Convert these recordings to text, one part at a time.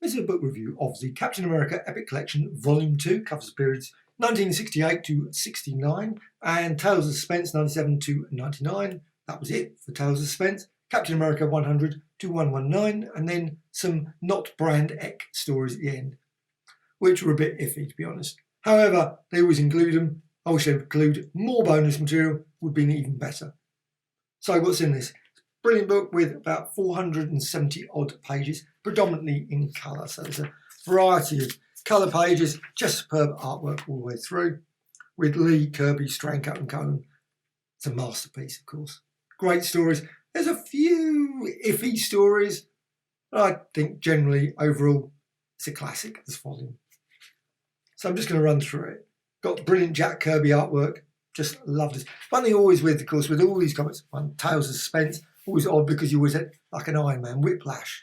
This is a book review of the Captain America Epic Collection Volume 2, covers the periods 1968 to 69, and Tales of Suspense 97 to 99. That was it for Tales of Suspense. Captain America 100 to 119, and then some not Brand Ek stories at the end, which were a bit iffy, to be honest. However, they always include them. I wish they'd include more bonus material, would be even better. So what's in this? Brilliant book with about 470 odd pages, predominantly in colour. So there's a variety of colour pages, just superb artwork all the way through, with Lee, Kirby, Steranko and Cohen. It's a masterpiece, of course. Great stories. There's a few iffy stories, but I think generally, overall, it's a classic, this volume. So I'm just going to run through it. Got brilliant Jack Kirby artwork. Just love this. One thing always with, of course, with all these comics, one, Tales of Suspense, always odd because you always had like an Iron Man, Whiplash.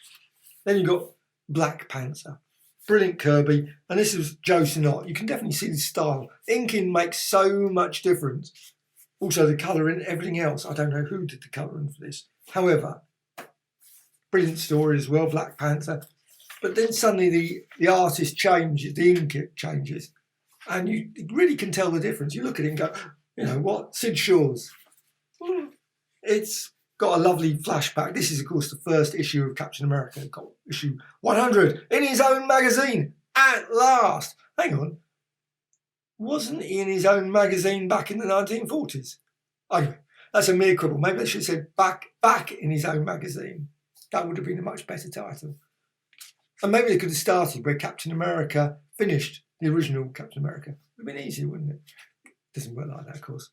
Then you've got Black Panther. Brilliant Kirby. And this is Joe Sinott. You can definitely see the style. Inking makes so much difference. Also the colouring, everything else. I don't know who did the colouring for this. However, brilliant story as well, Black Panther. But then suddenly the artist changes, the ink changes. And you really can tell the difference. You look at it and go, you know what, Sid Shaw's. It's got a lovely flashback. This is, of course, the first issue of Captain America. Got issue 100 in his own magazine at last. Hang on. Wasn't he in his own magazine back in the 1940s? Anyway, that's a mere quibble. Maybe they should have said back in his own magazine. That would have been a much better title. And maybe they could have started where Captain America finished, the original Captain America. It would have been easier, wouldn't it? Doesn't work like that, of course.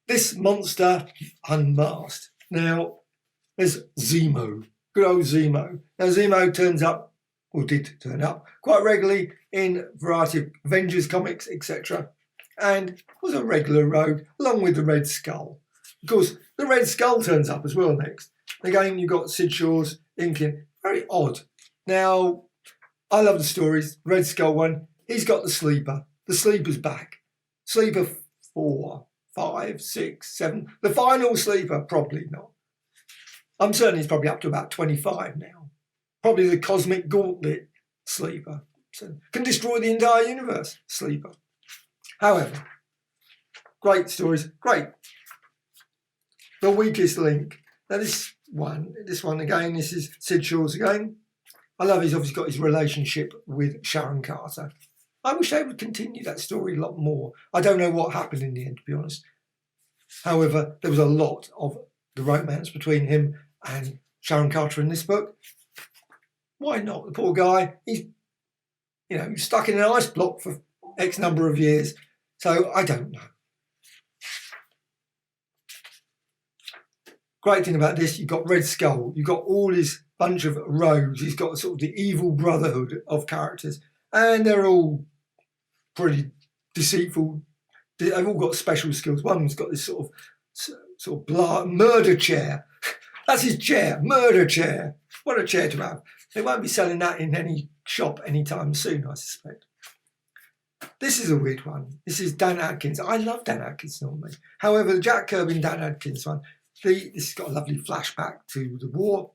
This monster unmasked. Now, there's Zemo, good old Zemo. Now, Zemo turns up, or did turn up, quite regularly in a variety of Avengers comics, etc. And was a regular rogue, along with the Red Skull. Of course, the Red Skull turns up as well next. Again, you've got Sid Shaw's inking. Very odd. Now, I love the stories. Red Skull one, he's got the Sleeper. The Sleeper's back. Sleeper 4, 5, 6, 7. The final Sleeper, probably not. I'm certain he's probably up to about 25 now. Probably the Cosmic Gauntlet Sleeper. So, can destroy the entire universe, Sleeper. However, great stories, great. The Weakest Link. Now this one again, this is Sid Shaw's again. I love he's obviously got his relationship with Sharon Carter. I wish they would continue that story a lot more. I don't know what happened in the end, to be honest. However, there was a lot of the romance between him and Sharon Carter in this book. Why not? The poor guy, he's stuck in an ice block for X number of years. So I don't know. Great thing about this, you've got Red Skull. You've got all his bunch of rogues. He's got sort of the evil brotherhood of characters. And they're all pretty deceitful. They've all got special skills. One's got this sort of murder chair. That's his chair, murder chair. What a chair to have. They won't be selling that in any shop anytime soon, I suspect. This is a weird one. This is Dan Adkins. I love Dan Adkins normally. However, the Jack Kirby and Dan Adkins one, this has got a lovely flashback to the war.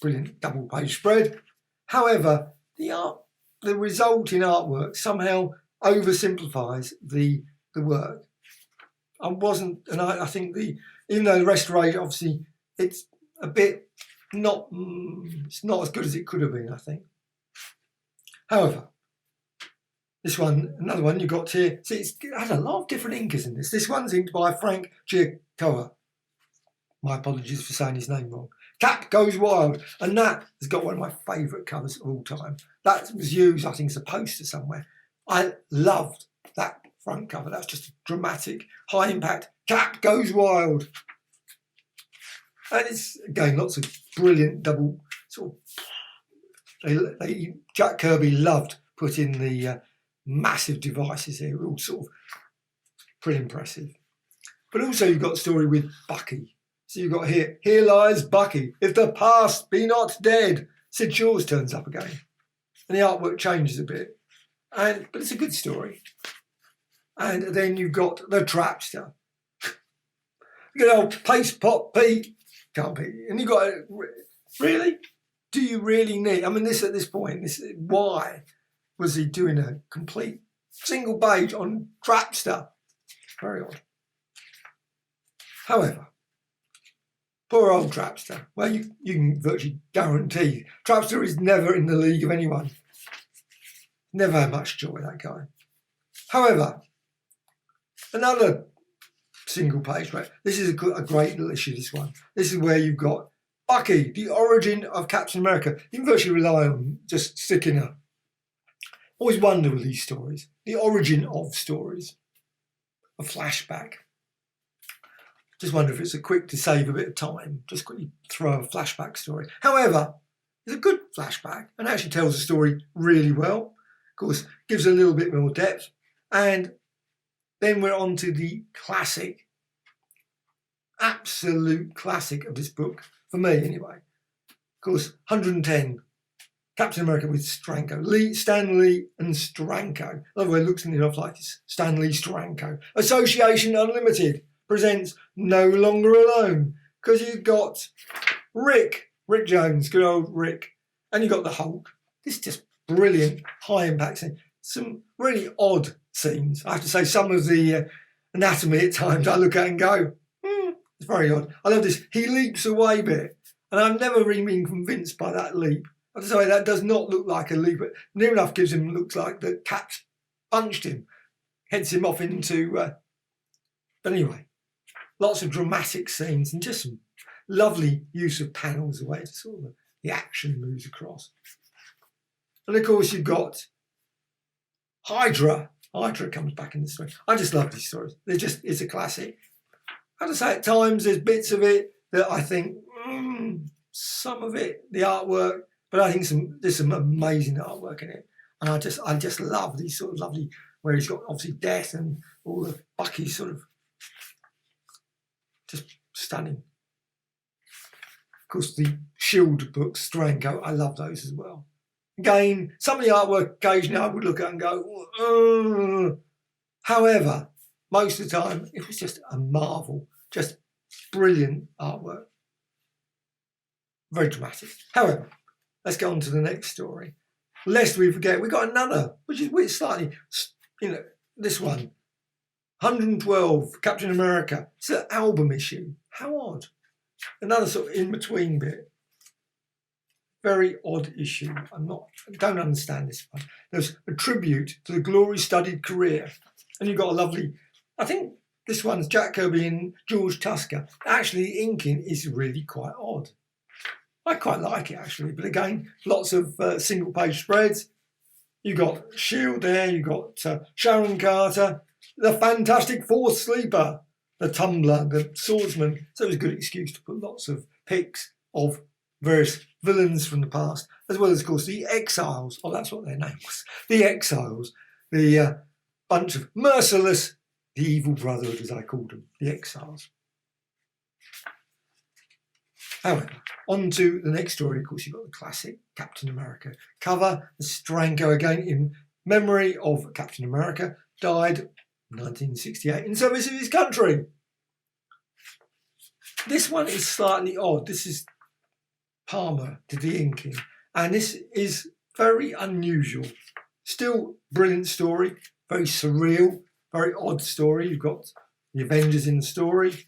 Brilliant double-page spread. However, the resulting artwork somehow oversimplifies the work. I think even though the restoration, obviously, it's a bit it's not as good as it could have been, I think. However, this one, another one you got here. See, it has a lot of different inkers in this. This one's inked by Frank Giacoa. My apologies for saying his name wrong. Cap Goes Wild. And that has got one of my favourite covers of all time. That was used, I think, as a poster somewhere. I loved that front cover. That's just a dramatic, high impact. Cap Goes Wild. And it's, again, lots of brilliant double sort of... Jack Kirby loved putting the massive devices here. All sort of pretty impressive. But also you've got a story with Bucky. So you've got here lies Bucky. If the past be not dead. Sid Shaw's turns up again. And the artwork changes a bit. But it's a good story. And then you've got the Trapster. Good old Paste Pot Pete. Can't be. And you've got, really? Do you really need? I mean, this at this point, why was he doing a complete single page on Trapster? Very odd. However, poor old Trapster. Well, you can virtually guarantee Trapster is never in the league of anyone. Never had much joy, that guy. However, another single page, right? This is a great little issue, this one. This is where you've got Bucky, the origin of Captain America. You can virtually rely on just sticking a... Always wonder with these stories, the origin of stories, a flashback. Just wonder if it's a quick to save a bit of time, just quickly throw a flashback story. However, it's a good flashback and actually tells the story really well. Of course, gives a little bit more depth. And then we're on to the classic, absolute classic of this book, for me anyway. Of course, 110, Captain America with Steranko. Stan Lee and Steranko. Although it looks enough like it's Stan Lee Steranko. Association Unlimited presents No Longer Alone. Because you've got Rick Jones, good old Rick. And you've got the Hulk. This is just brilliant, high impact scene. Some really odd scenes. I have to say, some of the anatomy at times I look at and go, it's very odd. I love this he leaps away bit. And I've never really been convinced by that leap. I have to say, that does not look like a leap, but near enough looks like the cat punched him, heads him off into... but anyway, lots of dramatic scenes and just some lovely use of panels the way to sort of the action moves across. And of course you've got Hydra. Hydra comes back in the story. I just love these stories. It's a classic. I have to say, at times there's bits of it that I think, some of it, the artwork, but I think there's some amazing artwork in it. And I just love these sort of lovely, where he's got obviously death and all the Bucky sort of just stunning. Of course, the Shield books, Steranko, I love those as well. Again, some of the artwork occasionally I would look at and go, however, most of the time it was just a marvel, just brilliant artwork. Very dramatic. However, let's go on to the next story. Lest we forget, we've got another, which is slightly, this one, 112, Captain America. It's an album issue. How odd. Another sort of in-between bit. Very odd issue. I don't understand this one. There's a tribute to the glory-studded career. And you've got a lovely, I think this one's Jack Kirby and George Tusker. Actually, the inking is really quite odd. I quite like it, actually. But again, lots of single-page spreads. You've got Shield there. You've got Sharon Carter, the Fantastic Four Sleeper, the Tumbler, the Swordsman. So it was a good excuse to put lots of pics of various villains from the past, as well as, of course, the Exiles. Oh, that's what their name was. The Exiles. The bunch of merciless, the evil brotherhood, as I called them, the Exiles. However, on to the next story. Of course, you've got the classic Captain America cover. The Steranko again in memory of Captain America, died 1968 in service of his country. This one is slightly odd. This is Palmer did the inking, and this is very unusual. Still brilliant story, very surreal, very odd story. You've got the Avengers in the story.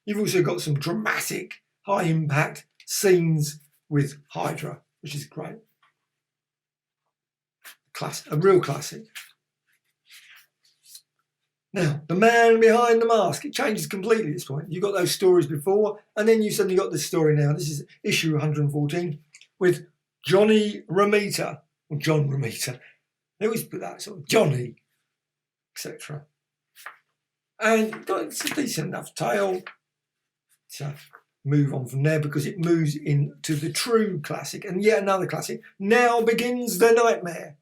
You've also got some dramatic, high impact scenes with Hydra, which is great. A real classic. Now, the man behind the mask, it changes completely at this point. You've got those stories before, and then you suddenly got this story now. This is issue 114 with Johnny Romita, or John Romita. They always put that sort of Johnny, etc. And it's a decent enough tale to move on from there, because it moves into the true classic, and yet another classic. Now begins the nightmare,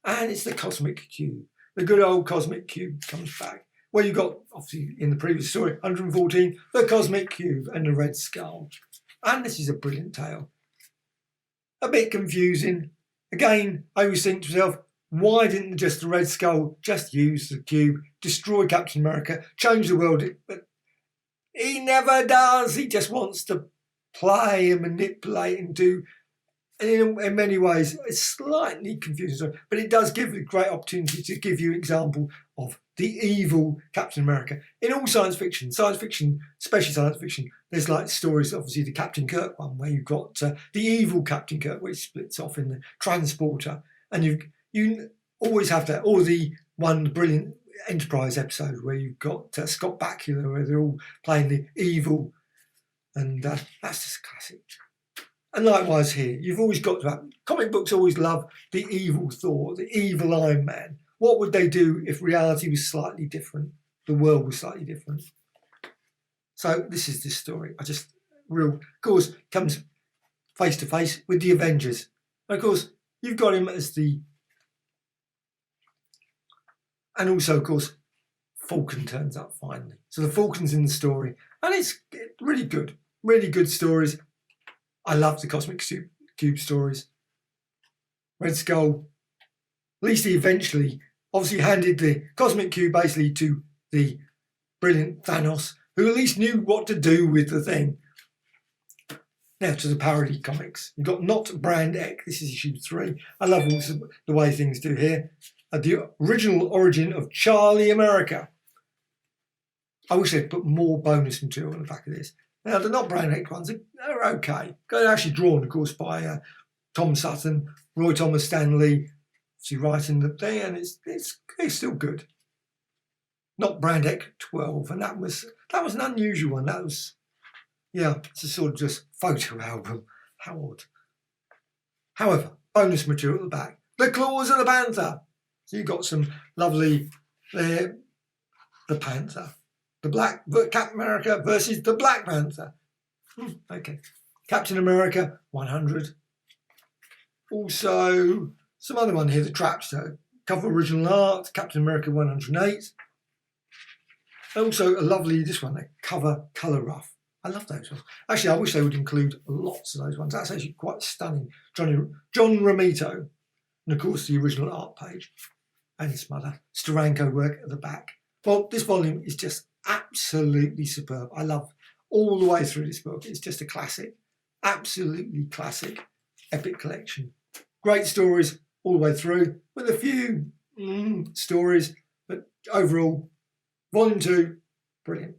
and it's the Cosmic Cube. The good old Cosmic Cube comes back. Well, you got, obviously, in the previous story, 114, the Cosmic Cube and the Red Skull. And this is a brilliant tale. A bit confusing. Again, I always think to myself, why didn't just the Red Skull just use the cube, destroy Captain America, change the world? But he never does. He just wants to play and manipulate and do And in many ways, it's slightly confusing, but it does give a great opportunity to give you an example of the evil Captain America. In all science fiction, especially science fiction, there's like stories, obviously the Captain Kirk one, where you've got the evil Captain Kirk, which splits off in the transporter, and you always have that, or the one brilliant Enterprise episode where you've got Scott Bakula, where they're all playing the evil, and that's just classic. And likewise here, you've always got to have, comic books always love the evil Thor, the evil Iron Man. What would they do if reality was slightly different? The world was slightly different. So this is this story. Of course, comes face to face with the Avengers. And of course, you've got him as and also, of course, Falcon turns up finally. So the Falcon's in the story, and it's really good stories. I love the Cosmic Cube stories. Red Skull, at least he eventually, obviously handed the Cosmic Cube basically to the brilliant Thanos, who at least knew what to do with the thing. Now to the parody comics. You've got Not Brand X, this is issue 3. I love also the way things do here. The original origin of Charlie America. I wish they'd put more bonus material on the back of this. Now, the Not Brand X ones are okay. They're actually drawn, of course, by Tom Sutton, Roy Thomas Stanley, obviously writing the thing, and it's still good. Not Brand X 12, and that was an unusual one. That was, it's a sort of just photo album. How odd. However, bonus material at the back. The Claws of the Panther. So you've got some lovely, the Panther. Captain America versus the Black Panther. Okay. Captain America 100. Also, some other one here, the Trapster. Cover original art, Captain America 108. Also a lovely, this one, the cover colour rough. I love those ones. Actually, I wish they would include lots of those ones. That's actually quite stunning. John Romito. And of course, the original art page. And some other Steranko work at the back. Well, this volume is just absolutely superb. I love all the way through this book. It's just a classic, absolutely classic epic collection. Great stories all the way through, with a few stories, but overall, volume 2, brilliant.